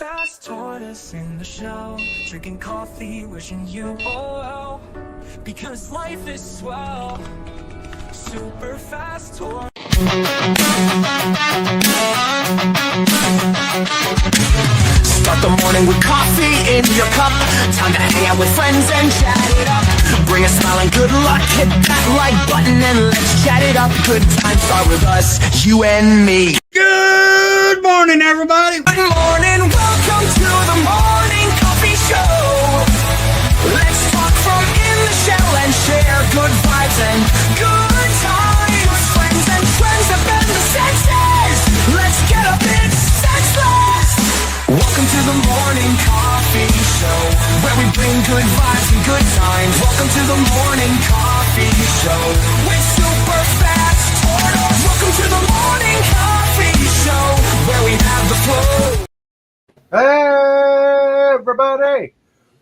fast tortoise in the show, drinking coffee, wishing you all well, because life is swell. Super fast tortoise. Start the morning with coffee in your cup. Time to hang out with friends and chat it up. Bring a smile and good luck. Hit that like button and let's chat it up. Good times start with us, you and me. Good morning, everybody. Good morning, welcome to the morning coffee show. Let's talk from in the shell and share good vibes and good times. Friends and trends that bend the senses. Let's get a bit senseless. Welcome to the morning coffee show, where we bring good vibes and good times. Welcome to the morning coffee show with Super Fast Tortoise. Welcome to the morning coffee show, where we have the flow. Hey, everybody!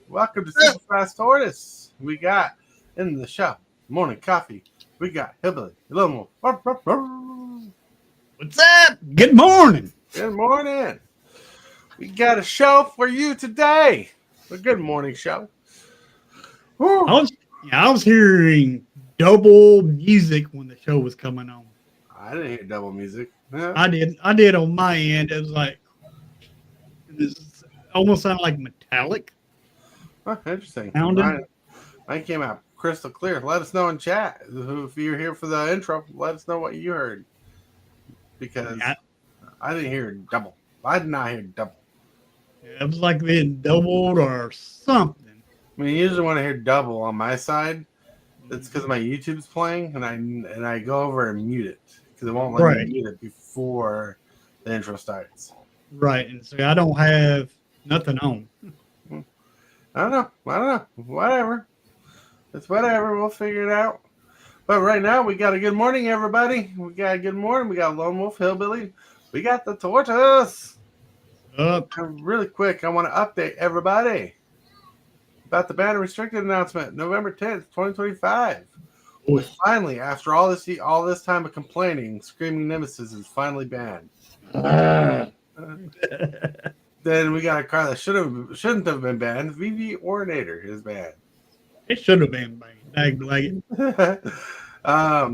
Welcome to Super Fast Tortoise. We got in the shop morning coffee. We got Hillbilly. Hello, What's up? Good morning. good morning. We got a show for you today. A good morning show. Woo. I was hearing double music when the show was coming on. I didn't hear double music. Yeah. I did on my end. It was like it almost sounded like metallic. Huh, interesting. Sounding. Mine came out crystal clear. Let us know in chat. If you're here for the intro, let us know what you heard. Because I didn't hear double. I did not hear double. It was like being doubled or something. I mean, usually when I hear double on my side, it's because my YouTube's playing, and I go over and mute it because it won't let me mute it before the intro starts. Right, and so I don't have nothing on. I don't know. Whatever. It's whatever. We'll figure it out. But right now, we got a good morning, everybody. We got a good morning. We got Lone Wolf, Hillbilly. We got the Tortoise. Really quick, I want to update everybody about the ban restricted announcement, November 10th, 2025. We finally, after all this time of complaining, Screaming Nemesis is finally banned. Then we got a car that shouldn't have been banned. VV Ornator is banned. It should have been banned.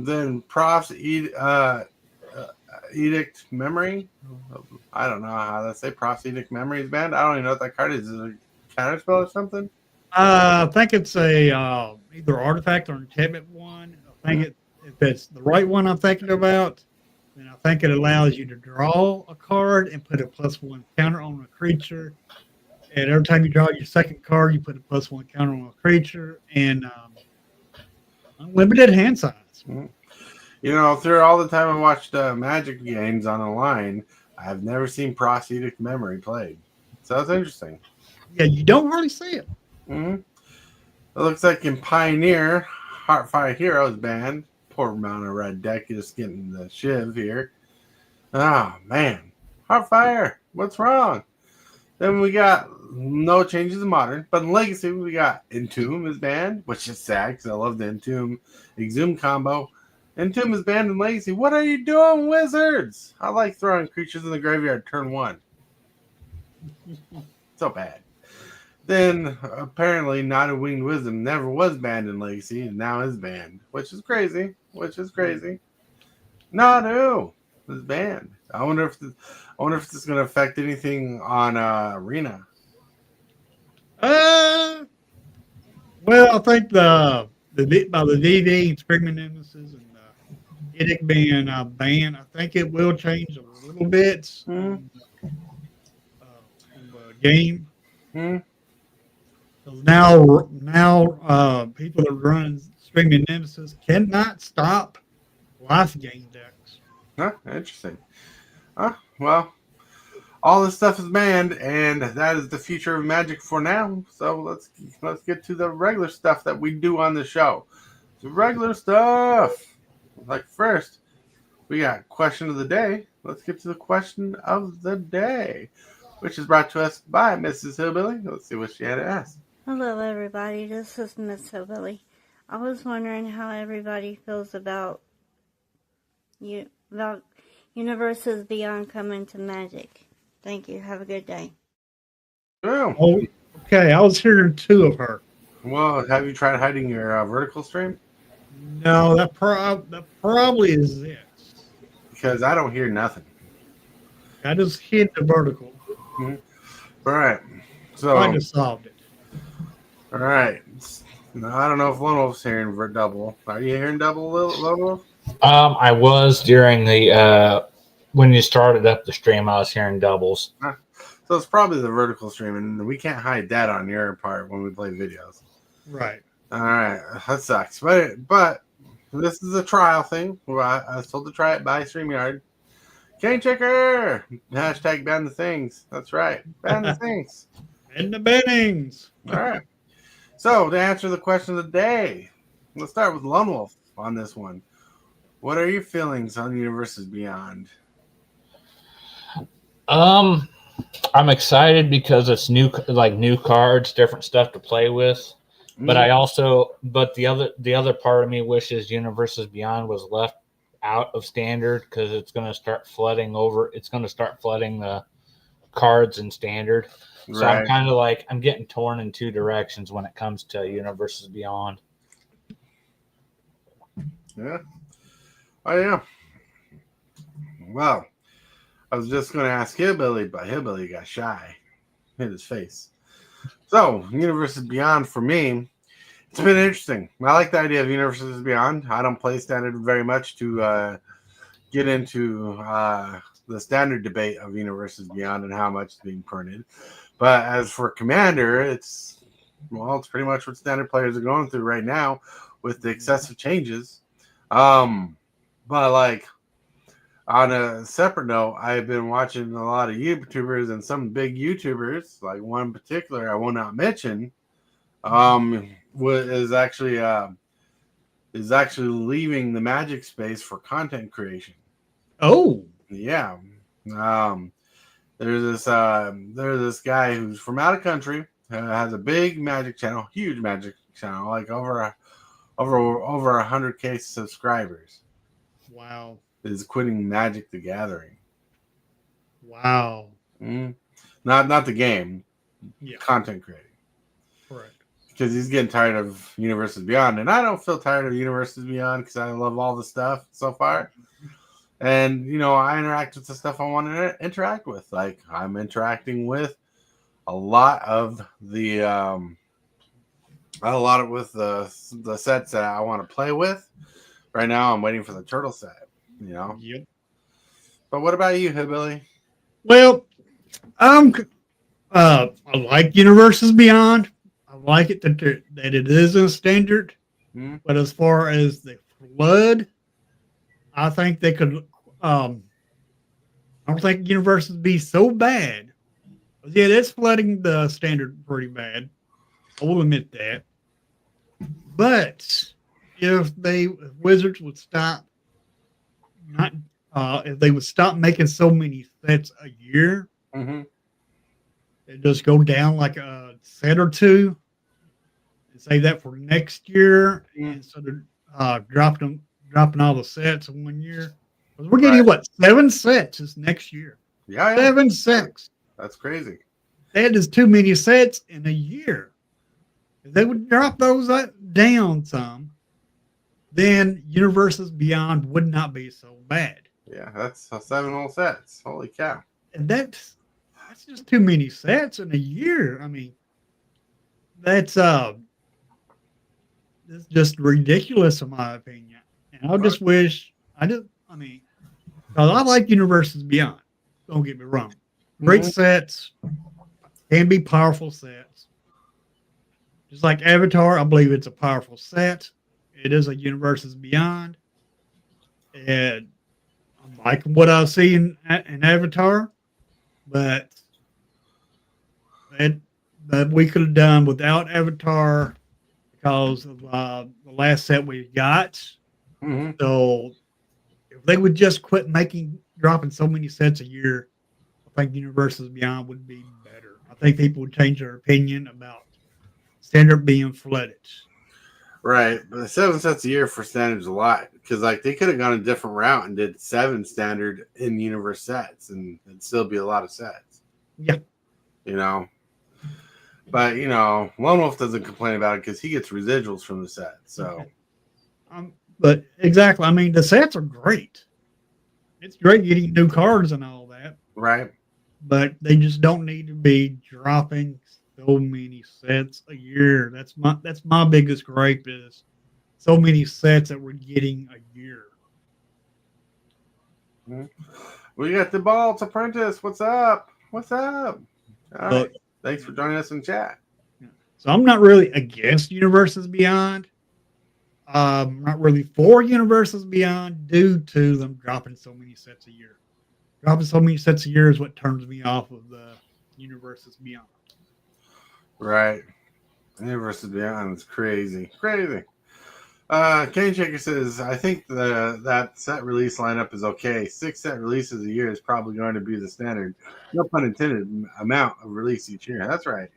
Then Prof's Edict Memory. I don't know how to say Prof's Edict Memory is banned. I don't even know what that card is. Is it a counterspell or something? I think it's a either artifact or enchantment one. I think if it's the right one I'm thinking about, then I think it allows you to draw a card and put a +1 counter on a creature. And every time you draw your second card, you put a +1 counter on a creature and unlimited hand size. Mm-hmm. You know, through all the time I watched Magic games on the line, I've never seen Prof's Edict Memory played. So that's interesting. Yeah, you don't hardly see it. Mm-hmm. It looks like in Pioneer, Heartfire Hero is banned. Poor amount of red deck just getting the shiv here. Oh, man. Heartfire, what's wrong? Then we got no changes in Modern. But in Legacy, we got Entomb is banned, which is sad because I love the Entomb Exhume combo. Entomb is banned in Legacy. What are you doing, Wizards? I like throwing creatures in the graveyard turn 1. So bad. Then, apparently, Not a Winged Wisdom never was banned in Legacy and now is banned, which is crazy. Nadu is banned. I wonder if this is going to affect anything on Arena. Well, I think by the DD and Screaming Nemesis and Edict being banned, I think it will change a little bit from the game. Now people that run Screaming Nemesis cannot stop life gain decks. Huh? Interesting. Well, all this stuff is banned, and that is the future of Magic for now. So let's get to the regular stuff that we do on the show. The regular stuff. Like first, we got question of the day. Let's get to the question of the day, which is brought to us by Mrs. Hillbilly. Let's see what she had to ask. Hello, everybody. This is Miss Hillbilly. I was wondering how everybody feels about universes beyond coming to Magic. Thank you. Have a good day. Oh, Oh, okay. I was hearing 2 of her. well, have you tried hiding your vertical stream? No, that probably is it. Because I don't hear nothing. I just hit the vertical. All right. So, I just solved it. all right. Now, I don't know if Lone Wolf's hearing double. Are you hearing double, Lone Wolf? I was during the when you started up the stream, I was hearing doubles. So it's probably the vertical stream, and we can't hide that on your part when we play videos. Right. All right, that sucks. But this is a trial thing. Well, I was told to try it by StreamYard. Cane checker! Hashtag ban the things. That's right. Ban the things. And the bannings. All right. So to answer the question of the day, let's start with Lone Wolf on this one. What are your feelings on Universes Beyond? I'm excited because it's new cards, different stuff to play with. But I also, the other part of me wishes Universes Beyond was left out of standard because it's going to start flooding over. It's going to start flooding the cards in standard. So Right. I'm kind of I'm getting torn in 2 directions when it comes to Universes Beyond. Yeah. Oh, yeah. Well, I was just going to ask Hillbilly, but Hillbilly got shy. Hit his face. So, Universes Beyond for me, it's been interesting. I like the idea of Universes Beyond. I don't play standard very much to get into the standard debate of Universes Beyond and how much is being printed. But as for Commander, it's pretty much what standard players are going through right now with the excessive changes. But on a separate note, I've been watching a lot of YouTubers and some big YouTubers, like one particular I will not mention, is actually leaving the Magic space for content creation. Oh, yeah. There's this guy who's from out of country, has a big Magic channel, huge Magic channel, like over 100K subscribers. wow. Is quitting Magic the Gathering. Wow. Not the game. Yeah. Content creating. Correct. Because he's getting tired of Universes Beyond. And I don't feel tired of Universes Beyond because I love all the stuff so far. And, I interact with the stuff I want to interact with. Like, I'm interacting with a lot of the sets that I want to play with. Right now, I'm waiting for the turtle set. Yep. But what about you, Hillbilly? Well, I like Universes Beyond. I like it that it is a standard. But as far as the flood, I think they could. I don't think Universes be so bad. Yeah, it's flooding the standard pretty bad. I will admit that. But if Wizards would stop if they would stop making so many sets a year, and just go down like a set or 2, and save that for next year instead of dropping all the sets in 1 year. Because we're getting 7 sets this next year. Yeah. 7 sets. That's crazy. That is too many sets in a year. If they would drop those down some, then Universes Beyond would not be so bad. Yeah, that's 7 whole sets. Holy cow. And that's just too many sets in a year. I mean, that's just ridiculous in my opinion. And I just wish because I like Universes Beyond. Don't get me wrong. Great sets, can be powerful sets. Just like Avatar, I believe it's a powerful set. It is a Universes Beyond. And I like what I see in Avatar, but that we could have done without Avatar because of the last set we got. So if they would just quit dropping so many sets a year, I think Universes Beyond would be better. I think people would change their opinion about standard being flooded. Right, but 7 sets a year for standard is a lot because they could have gone a different route and did 7 standard in universe sets, and it'd still be a lot of sets. Yeah, But you know, Lone Wolf doesn't complain about it because he gets residuals from the set. So, But exactly, I mean, the sets are great. It's great getting new cards and all that, right? but they just don't need to be dropping so many sets a year. That's my biggest gripe is so many sets that we're getting a year. We got the Tibalts Apprentice. What's up? What's up? All right. But- Thanks for joining us in chat. So I'm not really against Universes Beyond. Not really for Universes Beyond due to them dropping so many sets a year. Dropping so many sets a year is what turns me off of the Universes Beyond. Right. Universes Beyond is crazy. Crazy. Kane Shaker says, I think that set release lineup is okay. 6 set releases a year is probably going to be the standard. No pun intended amount of release each year. That's right.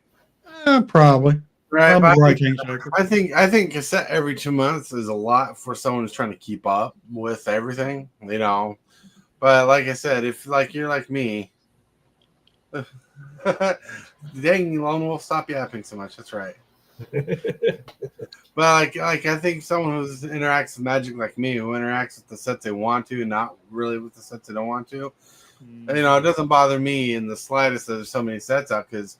Probably. Right. Probably right, King Kane Shaker. I think a set every 2 months is a lot for someone who's trying to keep up with everything, you know. But like I said, if like you're like me, dang Lone Wolf, stop yapping so much. That's right. But like I think someone who interacts with Magic like me, who interacts with the sets they want to, and not really with the sets they don't want to, you know, it doesn't bother me in the slightest that there's so many sets out because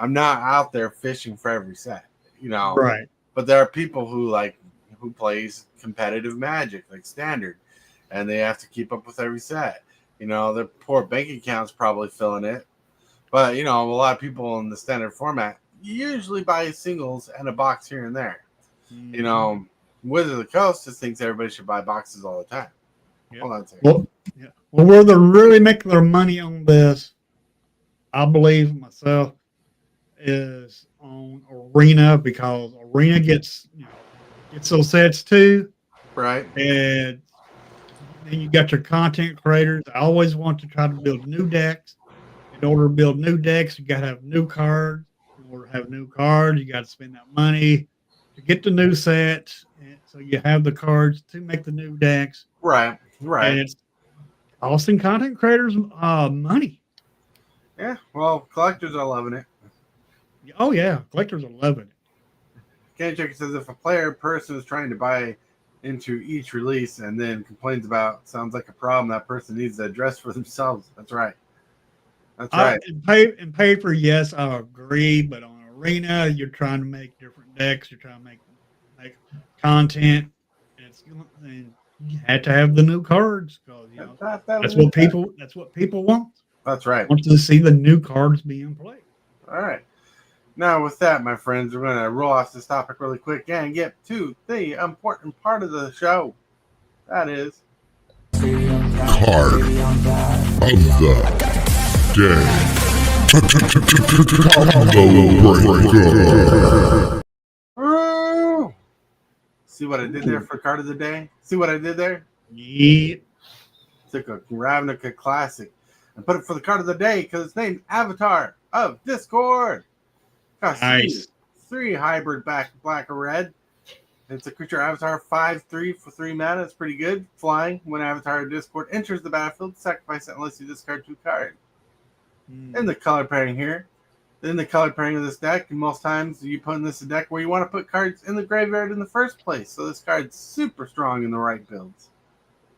I'm not out there fishing for every set, you know. Right. But there are people who plays competitive Magic, like standard, and they have to keep up with every set. You know, their poor bank account's probably filling it. But, you know, a lot of people in the standard format usually buy singles and a box here and there. Mm-hmm. You know, Wizard of the Coast just thinks everybody should buy boxes all the time. Yep. Hold on a second. Well, where they're really making their money on this, I believe myself, is on Arena because Arena gets those sets too. Right. And then you got your content creators. I always want to try to build new decks. In order to build new decks, you got to have new cards. In order to have new cards, you got to spend that money to get the new sets. And so you have the cards to make the new decks. Right. Right. And it's costing content creators money. Yeah. Well, collectors are loving it. Oh yeah, collectors are loving it. Kenny Checker says if a person is trying to buy into each release and then complains about sounds like a problem that person needs to address for themselves. That's right. That's right. In paper, yes, I agree. But on Arena, you're trying to make different decks. You're trying to make content, and you had to have the new cards because that's what people want. That's right. Want to see the new cards being played. All right. Now, with that, my friends, we're going to roll off this topic really quick and get to the important part of the show. That is card of the day. Woo! See what I did there for card of the day? See what I did there? Yeah. Took a Ravnica Classic and put it for the card of the day because it's named Avatar of Discord. Nice. 3 hybrid black or red. It's a creature avatar 5/3 for 3 mana. It's pretty good. Flying. When Avatar of Discord enters the battlefield, sacrifice it unless you discard 2 cards. In the color pairing here. In the color pairing of this deck, most times you put in this deck where you want to put cards in the graveyard in the first place. So this card's super strong in the right builds.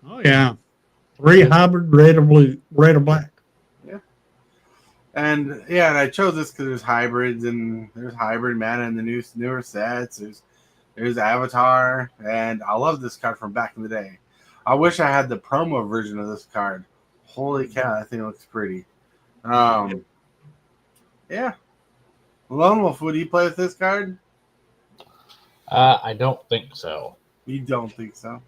Oh yeah. 3 hybrid red or black. And yeah, and I chose this because there's hybrids and there's hybrid mana in the newer sets. There's Avatar, and I love this card from back in the day. I wish I had the promo version of this card. Holy cow, that thing looks pretty. Yeah. Lone Wolf, would you play with this card? I don't think so. You don't think so?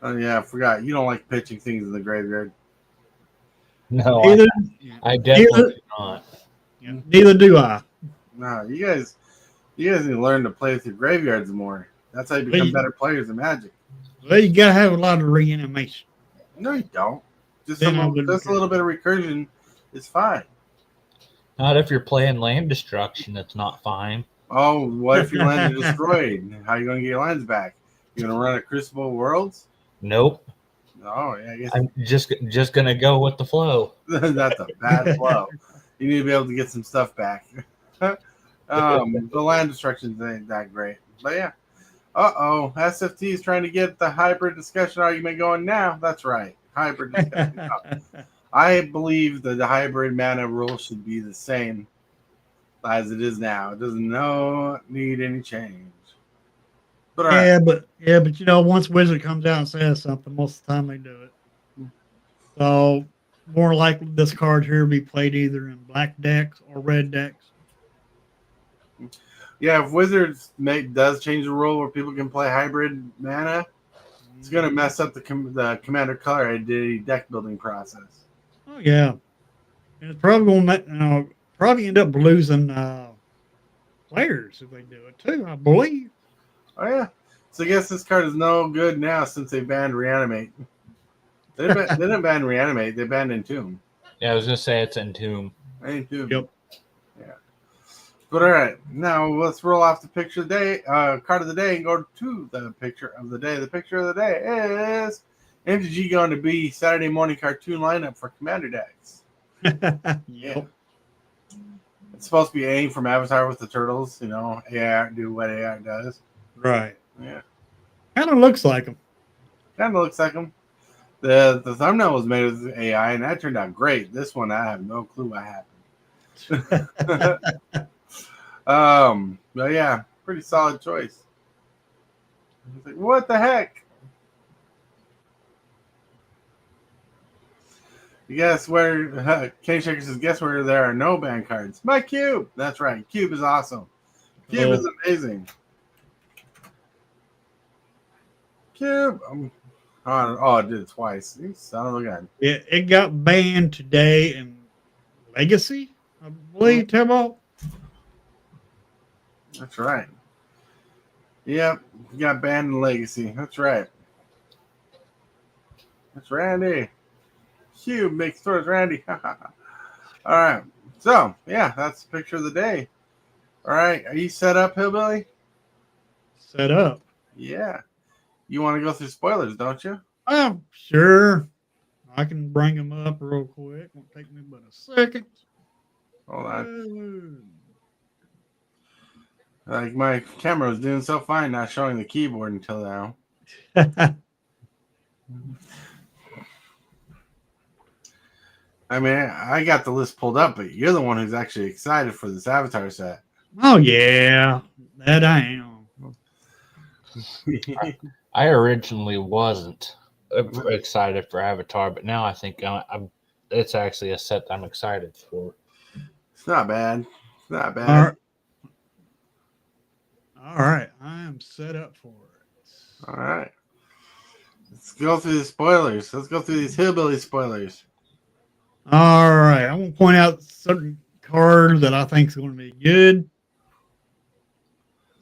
Oh yeah, I forgot. You don't like pitching things in the graveyard. No, I definitely not. Yeah, neither do I. No, you guys need to learn to play with your graveyards more. That's how you become better players in Magic. Well, you gotta have a lot of reanimation. No, you don't. Just a little bit of recursion is fine. Not if you're playing land destruction. It's not fine. Oh, what if your lands are destroyed? How are you going to get your lands back? You going to run a Crucible Worlds? Nope. Oh, yeah, I guess. I'm just gonna go with the flow. That's a bad flow. You need to be able to get some stuff back. The land destructions ain't that great. But yeah. SFT is trying to get the hybrid discussion argument going now. That's right. Hybrid discussion. I believe that the hybrid mana rule should be the same as it is now. It doesn't need any change. But all right. but you know, once Wizard comes out and says something, most of the time they do it. So more likely this card here will be played either in black decks or red decks. Yeah, if Wizards does change the rule where people can play hybrid mana, it's going to mess up the Commander Color Identity deck building process. Oh yeah, and it's probably going to probably end up losing players if they do it too. I believe. Oh yeah, so I guess this card is no good now since they banned Reanimate. They didn't ban Reanimate; they banned Entomb. Yeah, I was gonna say it's Entomb. Entomb. Yep. Yeah. But all right, now let's roll off the picture of the day, card of the day, and go to the picture of the day. The picture of the day is MTG going to be Saturday morning cartoon lineup for Commander decks. Yeah. It's supposed to be aimed from Avatar with the turtles, you know, AR do what AR does. Right. Yeah. Kind of looks like them. Kind of looks like them. The thumbnail was made with AI, and that turned out great. This one, I have no clue what happened. But yeah, pretty solid choice. Like, what the heck? Guess where? Kane Shaker says, guess where there are no ban cards? My cube. That's right. Cube is awesome. Cube is amazing. Cube. I did it twice. You son of a gun. Yeah, it got banned today in Legacy, I believe, Tibalt. That's right. Yep, got banned in Legacy. That's right. That's Randy. Cube makes towards Randy. All right. So, yeah, that's the picture of the day. All right. Are you set up, Hillbilly? Set up. Yeah. You want to go through spoilers, don't you? Oh, sure. I can bring them up real quick. Won't take me but a second. Hold on. Like my camera was doing so fine, not showing the keyboard until now. I mean, I got the list pulled up, but you're the one who's actually excited for this Avatar set. Oh, yeah. That I am. I originally wasn't excited for Avatar, but now I think it's actually a set I'm excited for. It's not bad. It's not bad. All right. I am set up for it. All right. Let's go through the spoilers. Let's go through these Hillbilly spoilers. All right. I want to point out certain cards that I think is going to be good.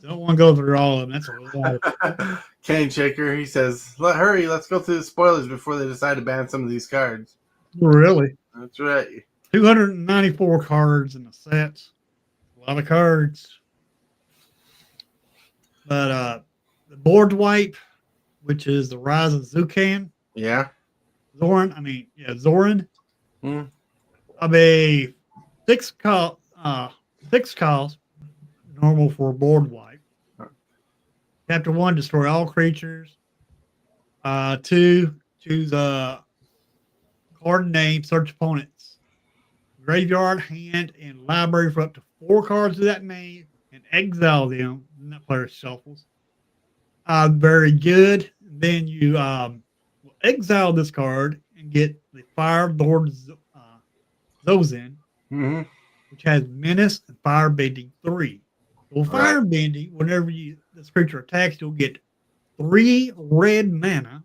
Don't want to go through all of them. That's a lot. Kane Shaker, he says, hurry, let's go through the spoilers before they decide to ban some of these cards. Really? That's right. 294 cards in the sets. A lot of cards. But the board wipe, which is the Rise of Zukan. Yeah. Zoran. I mean, 6 costs, normal for a board wipe. Chapter 1, destroy all creatures. 2, choose a card name, search opponents. Graveyard, hand, and library for up to 4 cards of that name and exile them. And that player shuffles. Very good. Then you exile this card and get the Fire Lord Zozin, which has Menace and Fire Bending 3. Well, Fire Bending, whenever this creature attacks, you'll get 3 red mana,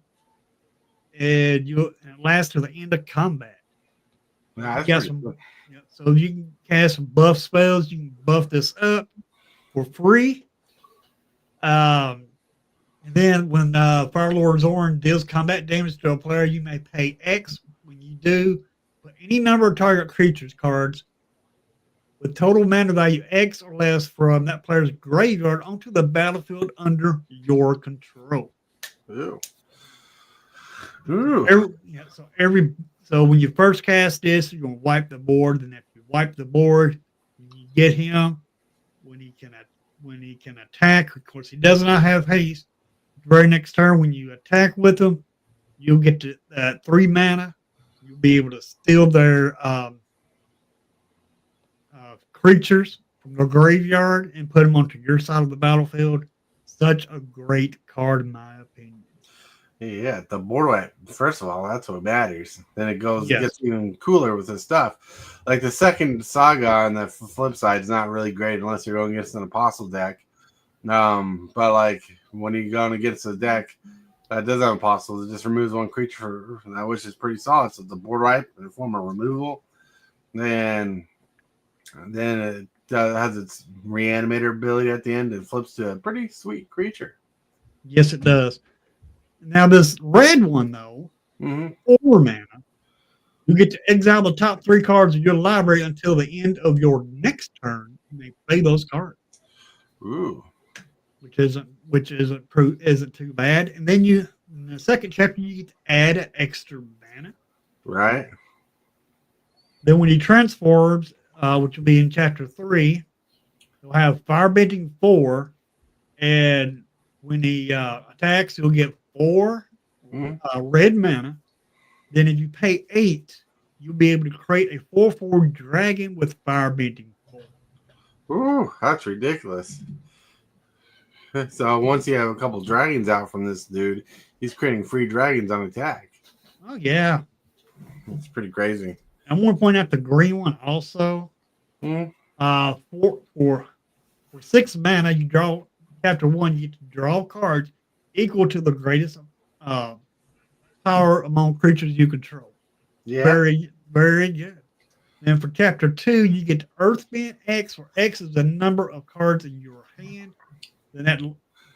and it lasts to the end of combat. Nah, so you can cast some buff spells. You can buff this up for free. And then when Fire Lord Zoran deals combat damage to a player, you may pay X. When you do, put any number of target creatures cards with total mana value X or less from that player's graveyard onto the battlefield under your control. Ooh. So when you first cast this, you're going to wipe the board. Then after you wipe the board, you get him. when he can attack. Of course, he does not have haste. Very next turn, when you attack with him, you'll get to 3 mana. You'll be able to steal their creatures from the graveyard and put them onto your side of the battlefield. Such a great card, in my opinion. Yeah, the board wipe. First of all, that's what matters. Then it Yes. gets even cooler with this stuff. Like the second saga on the flip side is not really great unless you're going against an apostle deck. But like when you're going against a deck that doesn't have apostles, it just removes 1 creature from that, which is pretty solid. So the board wipe in the form of removal, then it has its reanimator ability at the end. It flips to a pretty sweet creature. Yes, it does. Now, this red one, though, 4 mana, you get to exile the top 3 cards of your library until the end of your next turn. You may play those cards. Ooh. Which isn't too bad. And then in the second chapter, you get to add an extra mana. Right. Then when he transforms, which will be in chapter 3, he'll have Firebending 4, and when he attacks, he'll get 4 red mana. Then if you pay 8, you'll be able to create a 4/4 dragon with Firebending 4. Ooh, that's ridiculous. So once you have a couple dragons out from this dude, he's creating free dragons on attack. Oh, yeah. It's pretty crazy. I want to point out the green one also. For 6 mana, you draw chapter 1, you get to draw cards equal to the greatest power among creatures you control. Yeah. Very, very good. Then for chapter 2, you get to Earthbend X, where X is the number of cards in your hand. Then that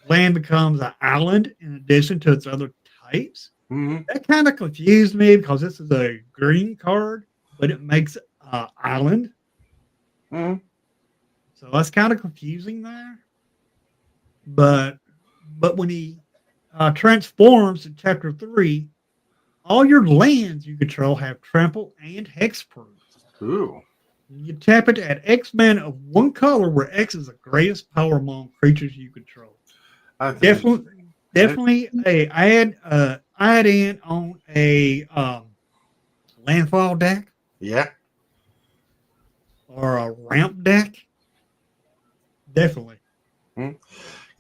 land becomes an island in addition to its other types. That kind of confused me because this is a green card, but it makes it an island. So that's kind of confusing there. But when he transforms in chapter 3, all your lands you control have trample and hexproof. Ooh. You tap it at X mana of 1 color, where X is the greatest power among creatures you control. Definitely a add in on a landfall deck. Yeah. Or a ramp deck. Definitely.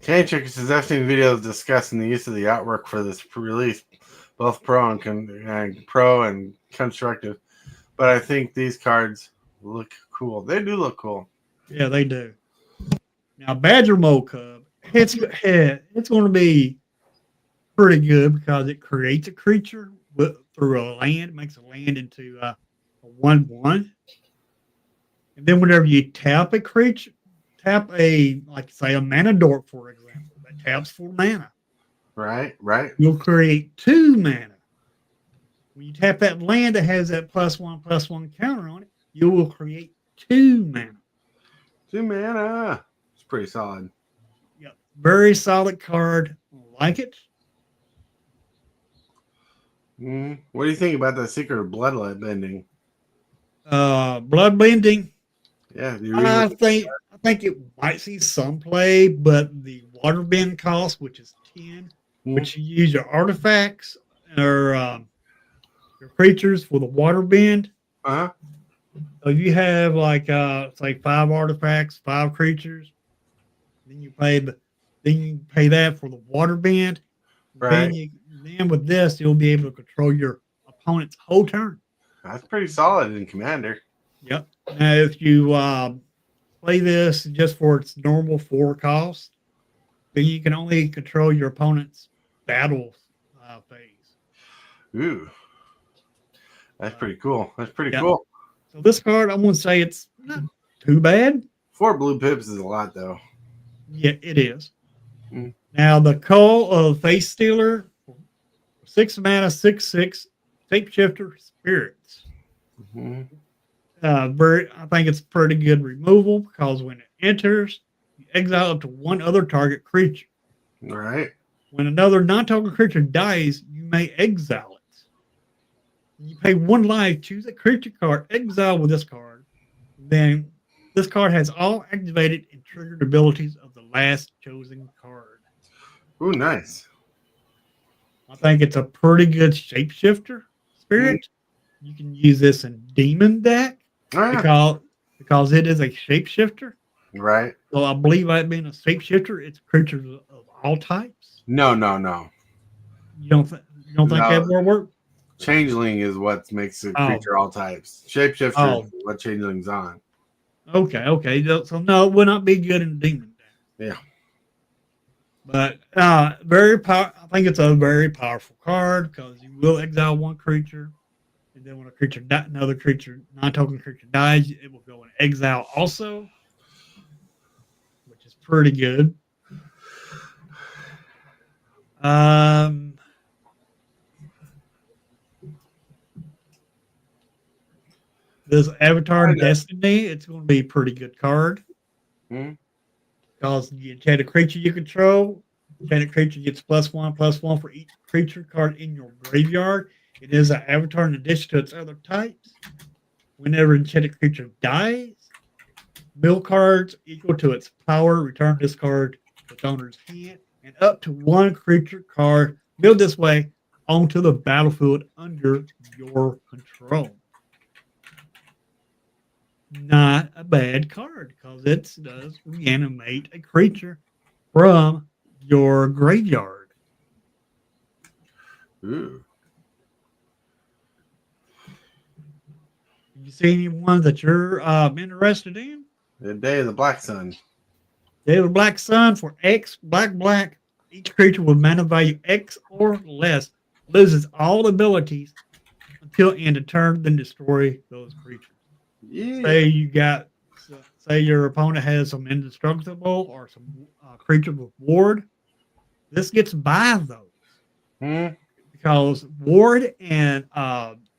Candy Chickens has actually videos discussing the use of the artwork for this release, both pro and constructive. But I think these cards look cool. They do look cool. Yeah, they do. Now, Badger Mole Cub, it's going to be pretty good because it creates a creature through a land, makes a land into a 1/1. And then whenever you tap a creature, like say a mana dork, for example, that taps for mana. Right. You'll create 2 mana. When you tap that land that has that +1/+1 counter on it, you will create 2 mana. 2 mana. It's pretty solid. Yep. Very solid card. Like it. What do you think about the secret of bloodlet bending? Blood bending. Yeah. I think it might see some play, but the water bend cost, which is 10, which you use your artifacts or your creatures for the water bend. So you have like say 5 artifacts, 5 creatures. Then you pay that for the water bend. Right. Then with this, you'll be able to control your opponent's whole turn. That's pretty solid in Commander. Yep. Now, if you play this just for its normal 4 cost, then you can only control your opponent's battle phase. Ooh. That's pretty cool. That's pretty cool. So this card, I'm going to say it's not too bad. 4 blue pips is a lot, though. Yeah, it is. Now, the Call of Face Stealer, 6 mana, 6/6, Shapeshifter Spirits. I think it's pretty good removal because when it enters, you exile up to 1 other target creature. Right. When another non-target creature dies, you may exile it. You pay 1 life, choose a creature card, exile with this card. Then This card has all activated and triggered abilities of the last chosen card. Ooh, nice. I think it's a pretty good shapeshifter spirit. You can use this in demon deck Oh, yeah. because it is a shapeshifter. Right. So I believe that being a shapeshifter, it's creatures of all types. No. You don't think that will work? Changeling is what makes a creature all types. Shapeshifter is what Changeling's on. Okay. So no, it would not be good in demon deck. Yeah. But I think it's a very powerful card because you will exile one creature, and then when another creature, non-token creature dies, it will go in exile also, which is pretty good. This Avatar Destiny, it's going to be a pretty good card. Because you enchant a creature you control. Enchanted creature gets +1/+1 for each creature card in your graveyard. It is an avatar in addition to its other types. Whenever enchanted creature dies, mill cards equal to its power. Return this card to its owner's hand. And up to one creature card milled this way onto the battlefield under your control. Not a bad card because it does reanimate a creature from your graveyard. Ooh. You see any ones that you're interested in? The Day of the Black Sun. Day of the Black Sun for X, black. Each creature with mana value X or less loses all abilities until end of turn, then destroy those creatures. Yeah. Say your opponent has some indestructible or some creature with ward. This gets by those because ward and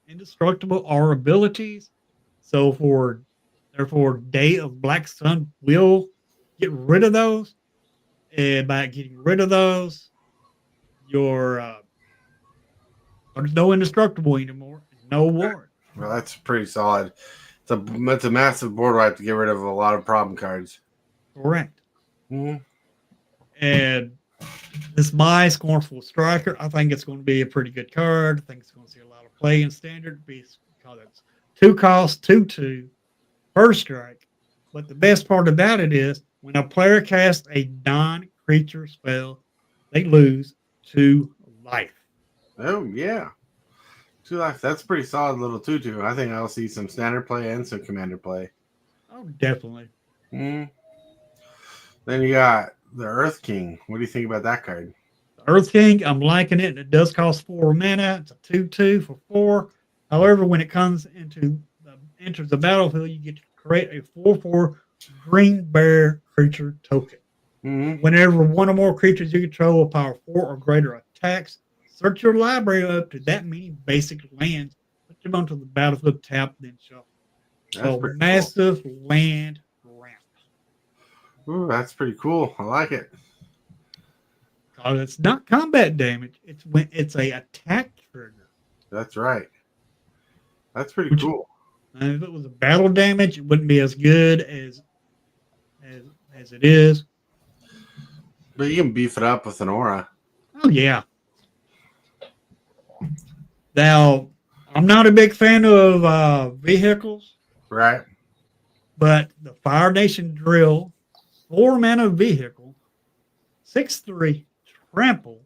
indestructible are abilities. So therefore, Day of Black Sun will get rid of those. And by getting rid of those, there's no indestructible anymore. No ward. Well, that's pretty solid. It's a massive board wipe to get rid of a lot of problem cards. Correct. And this My Scornful Striker, I think it's going to be a pretty good card. I think it's going to see a lot of play in standard because it's 2 cost, 2/2, first strike. But the best part about it is when a player casts a non-creature spell, they lose 2 life. Oh, yeah. 2 life. That's pretty solid little 2/2. I think I'll see some standard play and some commander play. Oh, definitely. Then you got the Earth King. What do you think about that card? Earth King, I'm liking it. It does cost 4 mana. It's a 2/2 for 4. However, when it enters the battlefield, you get to create a 4/4 green bear creature token. Whenever one or more creatures you control with power 4 or greater attacks, search your library up to that many basic lands, put them onto the battlefield, tap, then shuffle. So massive land ramp. Ooh, that's pretty cool. I like it. Because it's not combat damage. It's a attack trigger. That's right. That's pretty cool. And if it was a battle damage, it wouldn't be as good as it is. But you can beef it up with an aura. Oh yeah. Now, I'm not a big fan of vehicles, Right. but the Fire Nation Drill, 4 mana vehicle, 6/3 trample,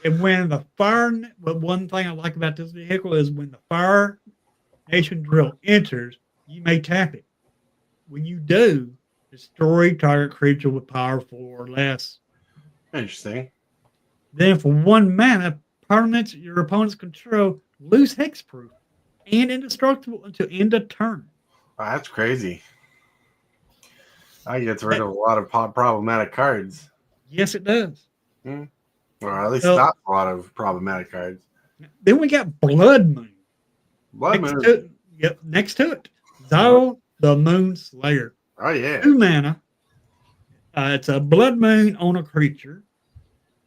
and but one thing I like about this vehicle is when the Fire Nation Drill enters, you may tap it. When you do, destroy target creature with power 4 or less. Interesting. Then for 1 mana, permanents your opponent's control lose hexproof and indestructible until end of turn. Wow, that's crazy. I get rid of a lot of problematic cards. Yes, it does. Or at least stop a lot of problematic cards. Then we got Blood Moon. Blood next Moon. To it. Yep, next to it. Zao the Moon Slayer. Oh, yeah. 2 mana. It's a Blood Moon on a creature.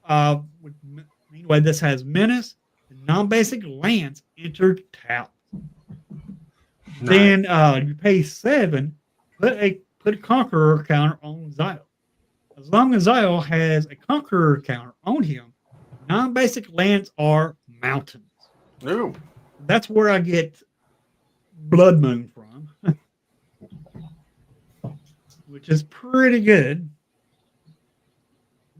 Anyway, this has menace and non-basic lands entered tap. Nice. Then you pay 7, put a put Conqueror counter on Zio. As long as Zio has a Conqueror counter on him, non-basic lands are mountains. Ooh. That's where I get Blood Moon from, which is pretty good.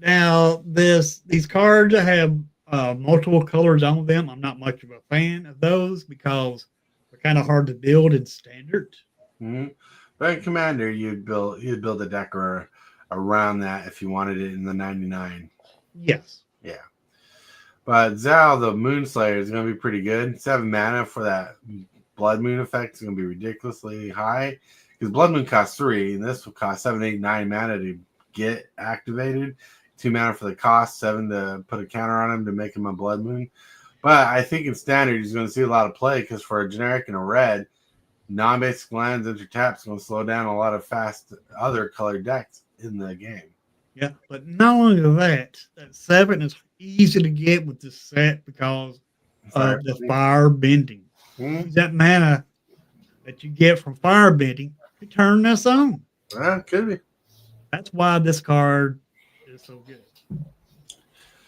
Now, these cards have multiple colors on them. I'm not much of a fan of those because they're kind of hard to build in standard. Mm-hmm. But in Commander, you'd build a deck around that if you wanted it in the 99. Yes. Yeah. But Zao, the Moonslayer, is going to be pretty good. 7 mana for that Blood Moon effect is going to be ridiculously high. Because Blood Moon costs 3, and this will cost 7, 8, 9 mana to get activated. 2 mana for the cost, 7 to put a counter on him to make him a Blood Moon. But I think in Standard, he's going to see a lot of play because for a generic and a red, non-basic lands into taps going to slow down a lot of fast other colored decks in the game. Yeah, but not only that 7 is easy to get with this set because of the fire bending. Mm-hmm. That mana that you get from fire bending to turn this on. Yeah, could be. That's why this card is so good.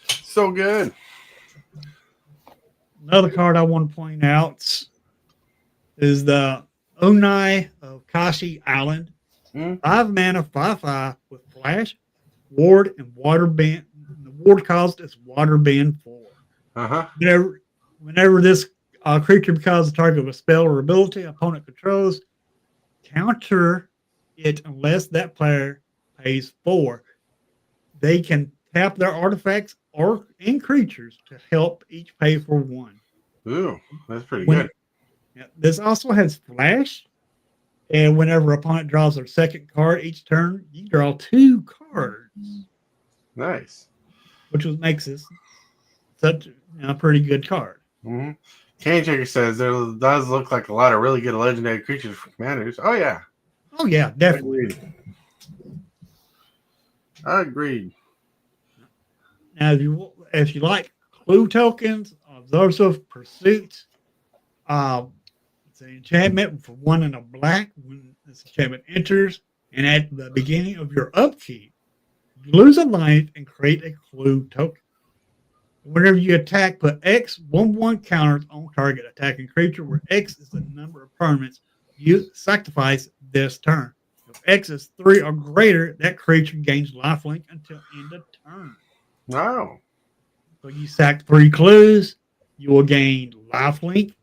So good. Another card I want to point out is the Onai of Kashi Island. 5 mana, 5/5 with flash, ward, and water bend. The ward cost is water bend 4. Uh-huh. Whenever this creature becomes the target of a spell or ability opponent controls, counter it unless that player pays 4. They can tap their artifacts and creatures to help each pay for 1. Ooh, that's pretty good. Yeah, this also has flash, and whenever opponent draws their second card each turn, you draw 2 cards. Nice. Which makes this such a pretty good card. Mm-hmm. Cane Checker says there does look like a lot of really good legendary creatures for Commanders. Oh, yeah. Oh, yeah, definitely. Agreed. Now, if you like clue tokens, Obsessive Pursuit, it's an enchantment for 1 and a black when this enchantment enters, and at the beginning of your upkeep, you lose a life and create a clue token. Whenever you attack, put X 1/1 counters on target attacking creature, where X is the number of permanents you sacrifice this turn. If X is 3 or greater, that creature gains lifelink until end of turn. Wow. So you sack 3 clues, you will gain lifelink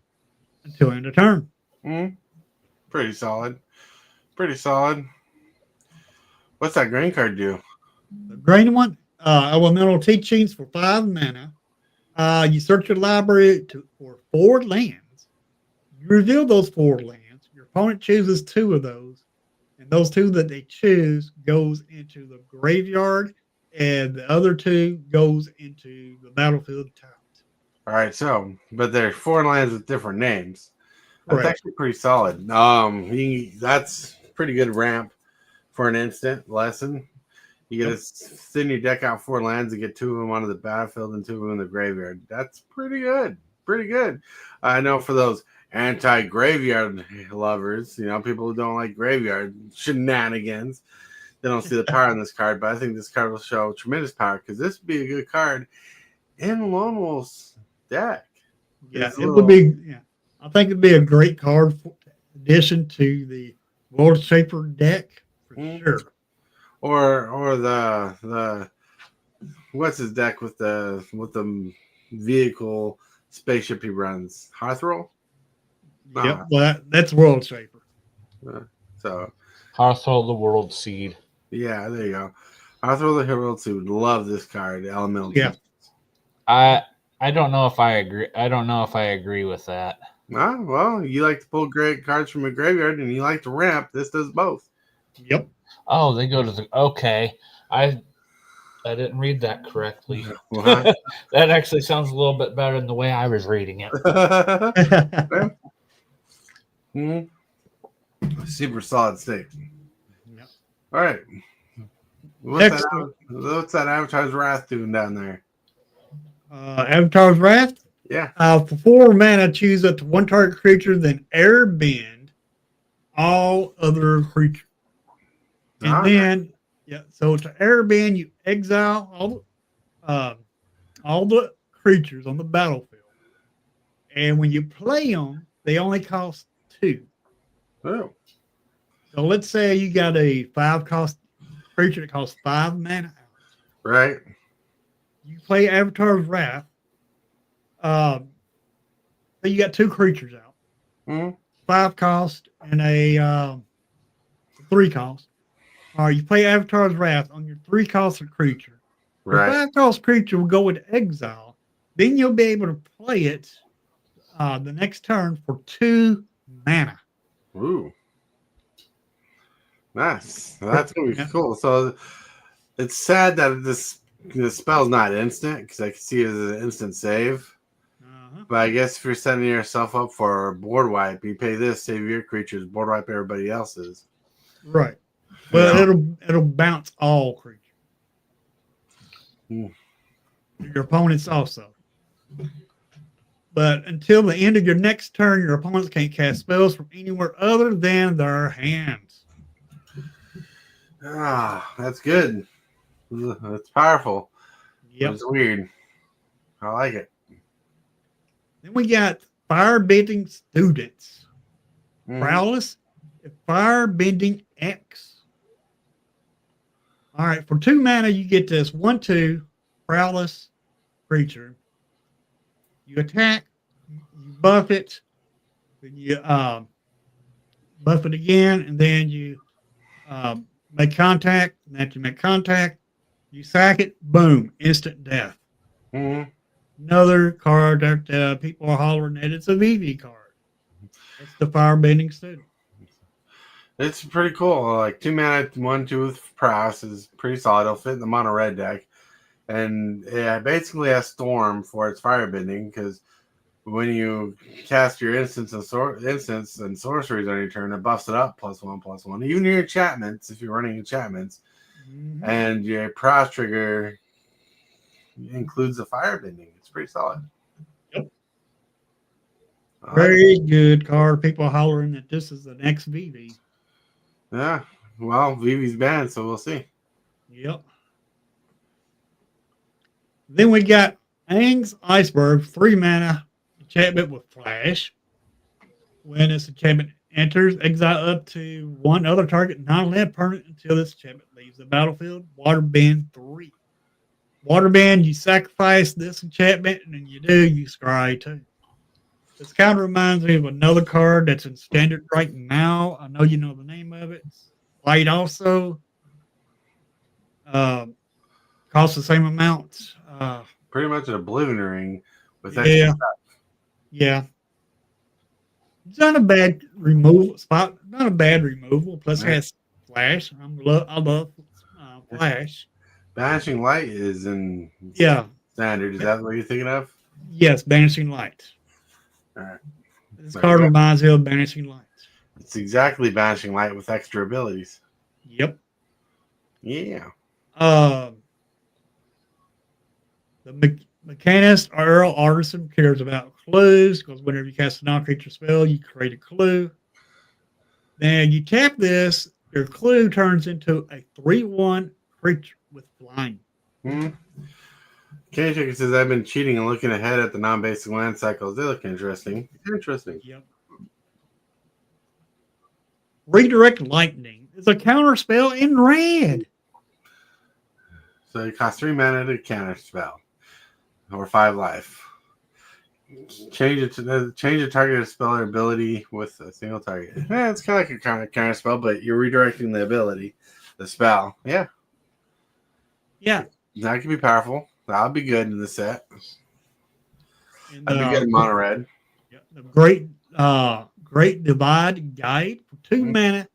until end of turn. Pretty solid. Pretty solid. What's that green card do? The green one, elemental teachings for 5 mana. You search your library for 4 lands. You reveal those 4 lands. Your opponent chooses 2 of those, and those 2 that they choose goes into the graveyard, and the other 2 goes into the battlefield tapped. All right, so but there's 4 lands with different names. That's Correct. actually pretty solid. That's pretty good ramp for an instant lesson. You get to thin your deck out 4 lands and get 2 of them onto the battlefield and 2 of them in the graveyard. That's pretty good. Pretty good. I know for those anti-graveyard lovers, people who don't like graveyard shenanigans, they don't see the power in this card, but I think this card will show tremendous power because this would be a good card in Lone Wolf's deck. Yeah, it would be. Yeah, I think it'd be a great card for addition to the World Shaper deck for sure. Or the what's his deck with the vehicle spaceship he runs? Hearthroll? Yep, well, that's World Shaper. So Hearthroll the World Seed. Yeah, there you go. Hearthroll the Herald Seed would love this card, Elemental. Yeah. I don't know if I agree. I don't know if I agree with that. Well, you like to pull great cards from a graveyard and you like to ramp. This does both. Yep. Oh, they go to the okay. I didn't read that correctly. Well, That actually sounds a little bit better than the way I was reading it. Super solid state. Yep. All right. What's that Avatar's Wrath doing down there? Avatar's Wrath. Yeah. For 4 mana, choose up to 1 target creature, then airbend all other creatures. And then, yeah, so to airbend, you exile all the creatures on the battlefield. And when you play them, they only cost 2. Oh. So let's say you got a 5-cost creature that costs 5 mana. Right. You play Avatar's Wrath. So you got 2 creatures out. Mm-hmm. 5 cost and a 3 cost. Or you play Avatar's Wrath on your 3 cost creature. Right. The 5-cost creature will go into exile. Then you'll be able to play it the next turn for 2 mana. Ooh. Nice. That's gonna be cool. So it's sad that this spell's not instant because I can see it as an instant save. But I guess if you're setting yourself up for board wipe, you pay this, save your creatures, board wipe everybody else's. Right. Well, it'll bounce all creatures. Your opponents also. But until the end of your next turn, your opponents can't cast spells from anywhere other than their hands. Ah, that's good. That's powerful. Yep. It's weird. I like it. Then we got Firebending Students. Prowess and Firebending X. All right, for 2 mana, you get this 1/2 Prowess creature. You attack, you buff it, then you buff it again, and then you make contact. And after you make contact, you sack it, boom, instant death. Mm-hmm. Another card that people are hollering at, it's a VV card. It's the Firebending Student. It's pretty cool. Like 2 mana, 1/2 with prowess is pretty solid. It'll fit in the mono red deck. And it basically has Storm for its firebending because when you cast your instants and sorceries on your turn, it buffs it up +1/+1. Even your enchantments, if you're running enchantments, and your prowess trigger includes the firebending. It's pretty solid. Yep. Very good card. People hollering that this is the next VV. Yeah. Well, VV's banned, so we'll see. Yep. Then we got Aang's Iceberg, 3 mana enchantment with flash. When this enchantment enters, exile up to 1 other target non-land permanent until this enchantment leaves the battlefield. Waterbend 3. Waterbend, you sacrifice this enchantment, and then you scry 2. This kind of reminds me of another card that's in standard right now. I know you know the name of it. Light also. Costs the same amount. Pretty much an Oblivion ring with extra stuff. Yeah. It's not a bad removal spot. Not a bad removal. Plus, it has flash. I love flash. Banishing Light is in standard. Is that what you're thinking of? Yes, Banishing Light. All right. This card reminds me of Banishing Light. It's exactly Banishing Light with extra abilities. Yep. Yeah. The Mechanist or Earl Artisan cares about clues because whenever you cast a non-creature spell, you create a clue. Then you tap this, your clue turns into a 3/1 creature with flying. K-Checker says, I've been cheating and looking ahead at the non-basic land cycles. They look interesting. Interesting. Yep. Redirect Lightning is a counter spell in red. So it costs 3 mana to counter spell. Or 5 life. Change the target spell or ability with a single target. Yeah, it's kind of like a counter spell, but you're redirecting the ability, the spell. Yeah. Yeah. That could be powerful. That'll be good in the set. That'd be good in mono red. Yeah, the Great Divide Guide for 2 mana,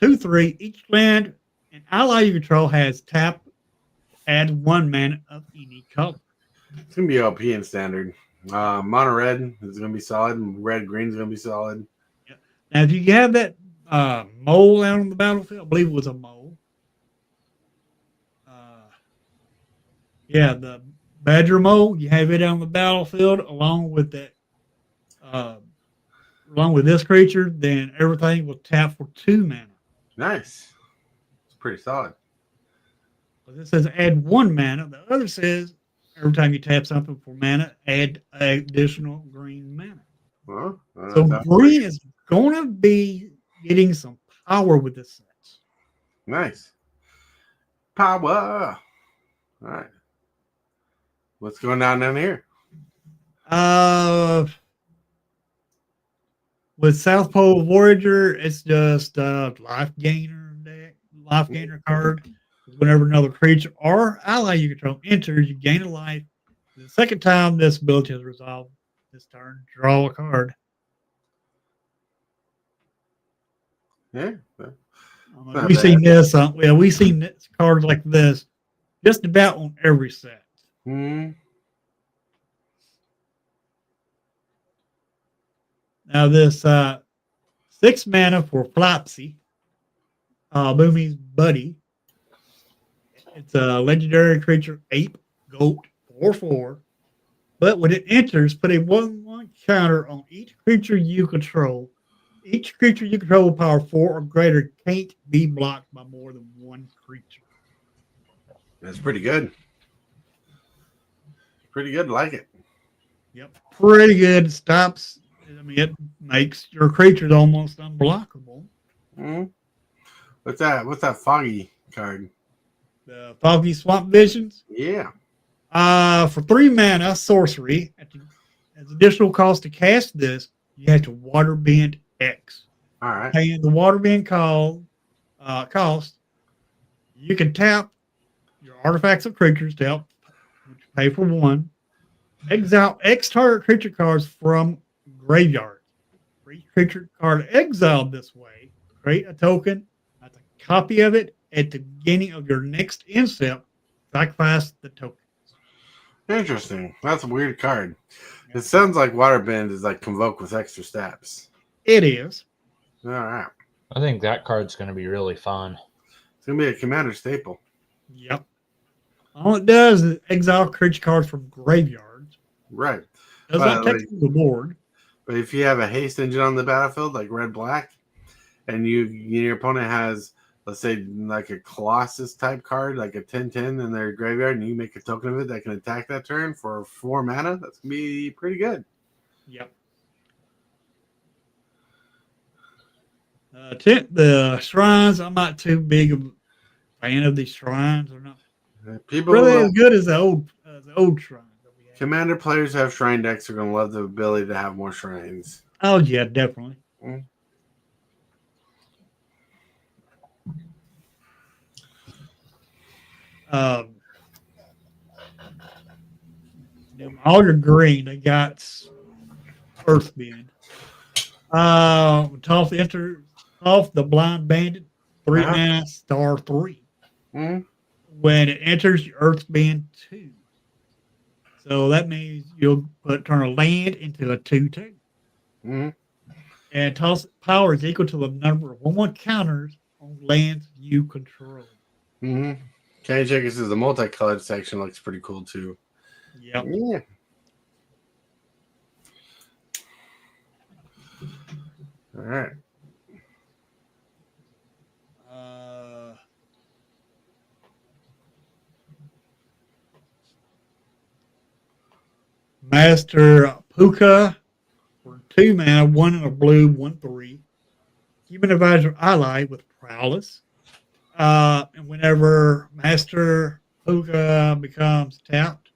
2/3. Each land and ally you control has tap, add 1 mana of any color. It's gonna be OP in standard. Mono red is gonna be solid, and red green is gonna be solid. Yeah. Now, if you have that mole out on the battlefield, I believe it was a mole. The badger mole, you have it on the battlefield along with that, along with this creature, then everything will tap for 2 mana. Nice. pretty solid. But this says add 1 mana. The other says every time you tap something for mana, add additional green mana. Well, So that's green is going to be getting some power with this set. nice. Power. All right. What's going on down here? With South Pole Voyager, it's just life gainer deck, life gainer card. Whenever another creature or ally you control enters, you gain a life. The second time this ability is resolved this turn, draw a card. Yeah. We've seen this. We've seen cards like this just about on every set. Hmm. Now this 6 mana for Flopsy, Boomy's Buddy. It's a legendary creature, ape, goat, 4/4. But when it enters, put a 1/1 counter on each creature you control. Each creature you control with power 4 or greater can't be blocked by more than 1 creature. That's pretty good. Pretty good. Like it. Yep, pretty good. Stops. I mean, it makes your creatures almost unblockable. Hmm. What's that? What's that foggy card? The Foggy Swamp Visions. Yeah. For 3 mana, sorcery. As additional cost to cast this, you have to waterbend X. All right. Paying the waterbend cost, you can tap your artifacts of creatures to help pay for 1. Exile X target creature cards from graveyard. For each creature card exiled this way, create a token. That's a copy of it at the beginning of your next end step. Sacrifice the token. Interesting. That's a weird card. It sounds like Waterbend is like Convoke with extra steps. It is. All right. I think that card's going to be really fun. It's going to be a commander staple. Yep. All it does is exile creature cards from graveyards. Right. Does not take from the board. But if you have a haste engine on the battlefield, like red-black, and your opponent has, let's say, like a Colossus type card, like a 10/10 in their graveyard, and you make a token of it that can attack that turn for 4 mana, that's going to be pretty good. Yep. The shrines, I'm not too big of a fan of these shrines. They're not People really as good as the old shrines that we had. Commander players who have shrine decks are going to love the ability to have more shrines. Oh yeah, definitely. Mm. All your green, they got Earthbend. Tough enter off the Blind Bandit, 3 mana, star 3. Mm. When it enters, your Earthbend 2. So that means you'll turn a land into a 2/2. Mm. And toss power is equal to the number of 1/1 counters on lands you control. Mm-hmm. Candy Checkers is the multicolored section, looks pretty cool too. Yep. Yeah. All right. Master Puka for 2 mana, 1 in a blue, 1/3. Human Advisor ally with Prowess. And whenever Master Puka becomes tapped,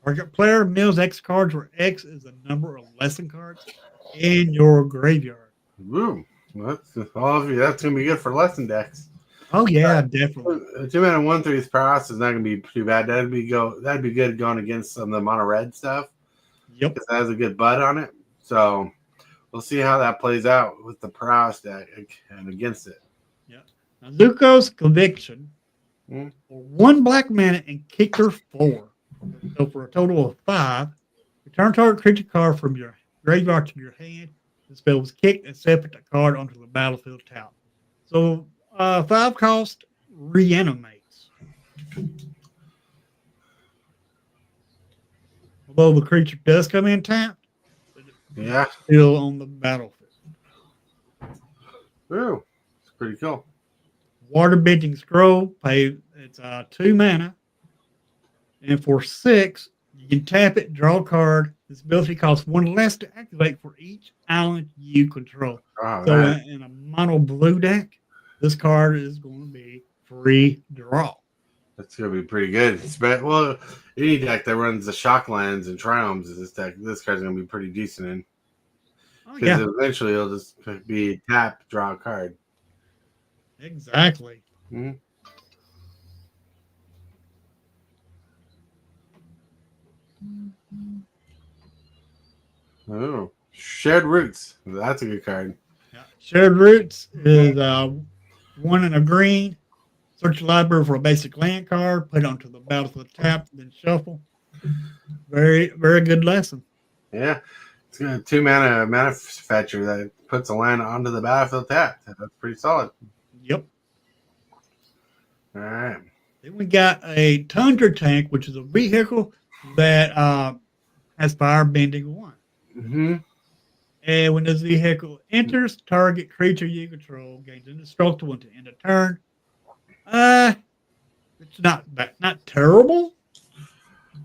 target player mills X cards where X is the number of lesson cards in your graveyard. Woo. That's all of you. That's gonna be good for lesson decks. Oh yeah, definitely. 2 mana 1/3 Prowess is not gonna be too bad. That'd be good going against some of the mono red stuff. Yep. Because it has a good bud on it. So we'll see how that plays out with the Prowess deck and against it. Now, Zuko's Conviction Mm. for 1 black mana and kicker 4. So for a total of 5, return target creature card from your graveyard to your hand. The spell was kicked and separate the card onto the battlefield tap. So 5 cost reanimates. Although the creature does come in tapped, Yeah. still on the battlefield. Woo. It's pretty cool. Water Bending Scroll, it's 2 mana. And for 6, you can tap it, draw a card. This ability costs 1 less to activate for each island you control. Oh, So man. in a mono blue deck, this card is going to be free draw. That's going to be pretty good. Well, any deck that runs the Shocklands and Triomes is this card's going to be pretty decent in. Oh, Because yeah, eventually it'll just be tap, draw a card. exactly. Mm-hmm. Oh, Shared Roots. That's a good card. Yeah. Shared Roots is 1 and a green. Search your library for a basic land card, put it onto the battlefield tap, then shuffle. Very, very good lesson. Yeah. It's got a 2 mana fetcher that puts a land onto the battlefield tap. That's pretty solid. Yep. All right. Then we got a Tundra Tank, which is a vehicle that has fire bending 1. Mm-hmm. And when this vehicle enters, target creature you control gains indestructible until end of turn. It's not terrible.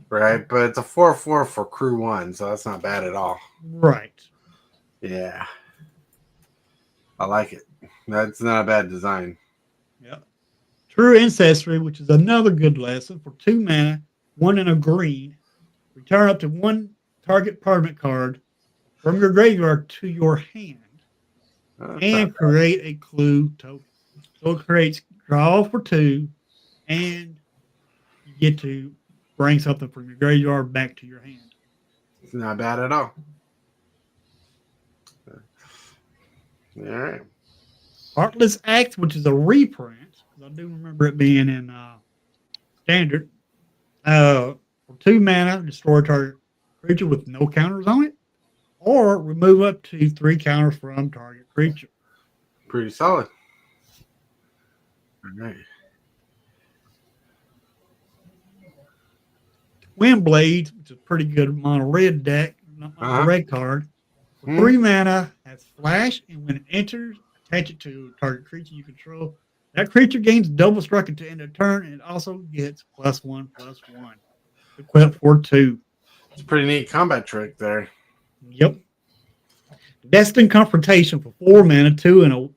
Right, but it's a 4/4 for crew 1, so that's not bad at all. Right. Yeah. I like it. That's not a bad design. Yeah. True Ancestry, which is another good lesson for 2 mana, 1 and a green. Return up to 1 target permanent card from your graveyard to your hand and create a clue token. So it creates draw for 2, and you get to bring something from your graveyard back to your hand. It's not bad at all. All right. Heartless Axe, which is a reprint, because I do remember it being in Standard. For 2 mana, destroy target creature with no counters on it, or remove up to 3 counters from target creature. Pretty solid. All right. Wind Blades, which is a pretty good mono red deck, not a red card. For 3 mana, has flash, and when it enters, attach it to a target creature you control. That creature gains double strike until end of turn, and it also gets +1/+1. Equipped for 2. It's a pretty neat combat trick there. Yep. Destined Confrontation for 4 mana, 2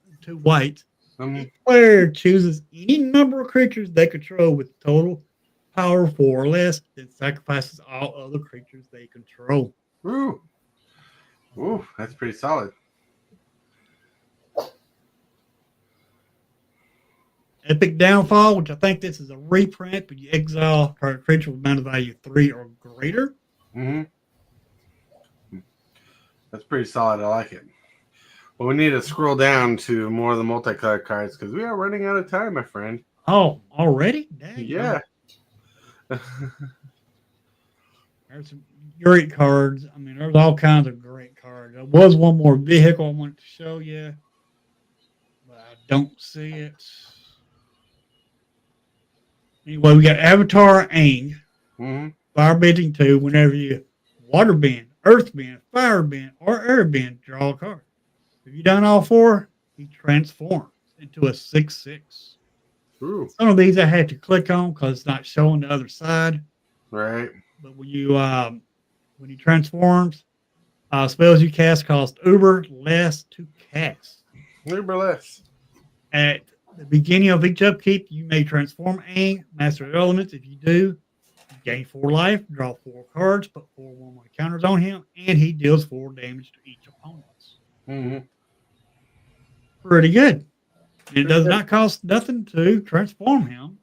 white. Each player chooses any number of creatures they control with total power 4 or less, then sacrifices all other creatures they control. Ooh. Ooh, that's pretty solid. Epic Downfall, which I think this is a reprint, but you exile target creature with mana value 3 or greater. Mm-hmm. That's pretty solid. I like it. Well, we need to scroll down to more of the multicolored cards because we are running out of time, my friend. Oh, already? Dang. Yeah. There's some great cards. I mean, there's all kinds of great cards. There was one more vehicle I wanted to show you, but I don't see it. Anyway, we got Avatar Aang, Firebending 2. Whenever you water bend, earth bend, fire bend, or air bend, draw a card. If you've done all 4, he transforms into a 6/6. Ooh. Some of these I had to click on because it's not showing the other side. Right. But when he transforms, spells you cast cost uber less to cast. Uber less. At the beginning of each upkeep, you may transform Aang, master elements. If you do, you gain 4 life, draw 4 cards, put 4 1/1 counters on him, and he deals 4 damage to each opponent. Mm-hmm. Pretty good. It does not cost nothing to transform him